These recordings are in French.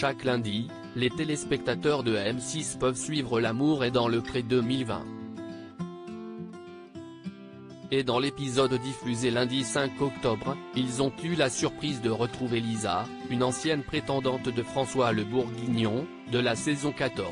Chaque lundi, les téléspectateurs de M6 peuvent suivre L'amour est dans le pré 2020. Et dans l'épisode diffusé lundi 5 octobre, ils ont eu la surprise de retrouver Lisa, une ancienne prétendante de François Le Bourguignon, de la saison 14.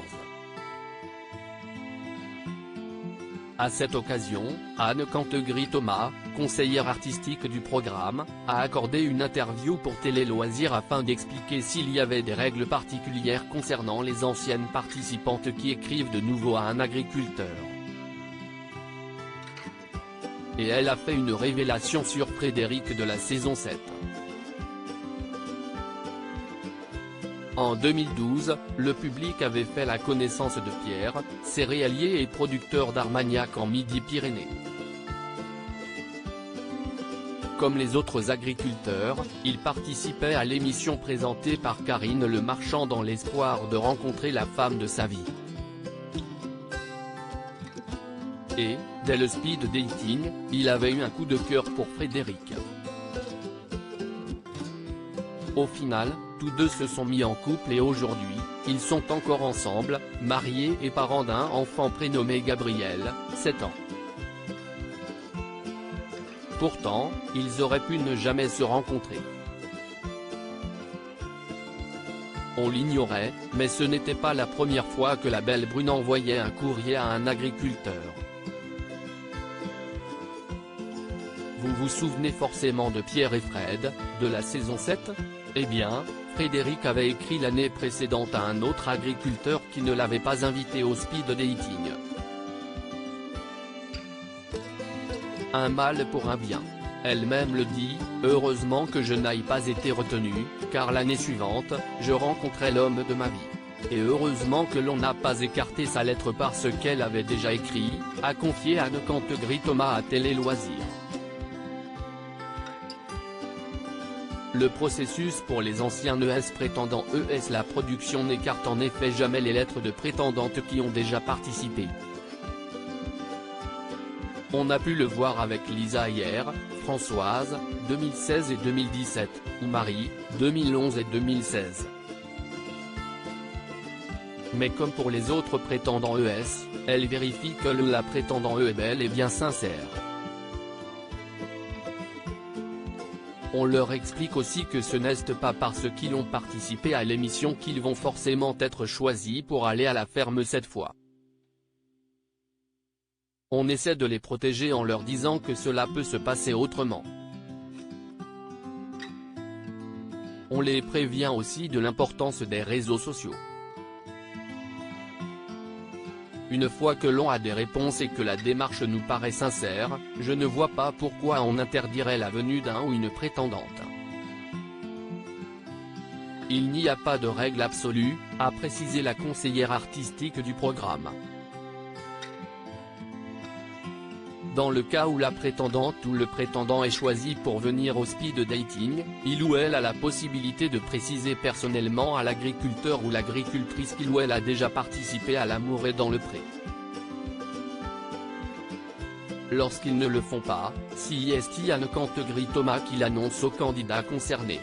À cette occasion, Anne Cantegrit-Thomas, conseillère artistique du programme, a accordé une interview pour Télé Loisirs afin d'expliquer s'il y avait des règles particulières concernant les anciennes participantes qui écrivent de nouveau à un agriculteur. Et elle a fait une révélation sur Frédéric de la saison 7. En 2012, le public avait fait la connaissance de Pierre, céréalier et producteur d'Armagnac en Midi-Pyrénées. Comme les autres agriculteurs, il participait à l'émission présentée par Karine Le Marchand dans l'espoir de rencontrer la femme de sa vie. Et, dès le speed dating, il avait eu un coup de cœur pour Frédéric. Au final, tous deux se sont mis en couple et aujourd'hui, ils sont encore ensemble, mariés et parents d'un enfant prénommé Gabriel, 7 ans. Pourtant, ils auraient pu ne jamais se rencontrer. On l'ignorait, mais ce n'était pas la première fois que la belle brune envoyait un courrier à un agriculteur. Vous vous souvenez forcément de Pierre et Fred, de la saison 7 ? Eh bien, Frédéric avait écrit l'année précédente à un autre agriculteur qui ne l'avait pas invité au speed dating. Un mal pour un bien. Elle-même le dit, heureusement que je n'aille pas été retenue, car l'année suivante, je rencontrais l'homme de ma vie. Et heureusement que l'on n'a pas écarté sa lettre parce qu'elle avait déjà écrit, a confié Anne Cantegrit-Thomas à Télé Loisirs. Le processus pour les anciens ES prétendants ES. La production n'écarte en effet jamais les lettres de prétendantes qui ont déjà participé. On a pu le voir avec Lisa hier, Françoise, 2016 et 2017, ou Marie, 2011 et 2016. Mais comme pour les autres prétendants ES, elle vérifie que la prétendant E est bel et bien sincère. On leur explique aussi que ce n'est pas parce qu'ils ont participé à l'émission qu'ils vont forcément être choisis pour aller à la ferme cette fois. On essaie de les protéger en leur disant que cela peut se passer autrement. On les prévient aussi de l'importance des réseaux sociaux. Une fois que l'on a des réponses et que la démarche nous paraît sincère, je ne vois pas pourquoi on interdirait la venue d'un ou une prétendante. Il n'y a pas de règle absolue, a précisé la conseillère artistique du programme. Dans le cas où la prétendante ou le prétendant est choisi pour venir au speed dating, il ou elle a la possibilité de préciser personnellement à l'agriculteur ou l'agricultrice qu'il ou elle a déjà participé à L'amour est dans le pré. Lorsqu'ils ne le font pas, c'est Anne Cantegrit-Thomas qui l'annonce aux candidats concernés.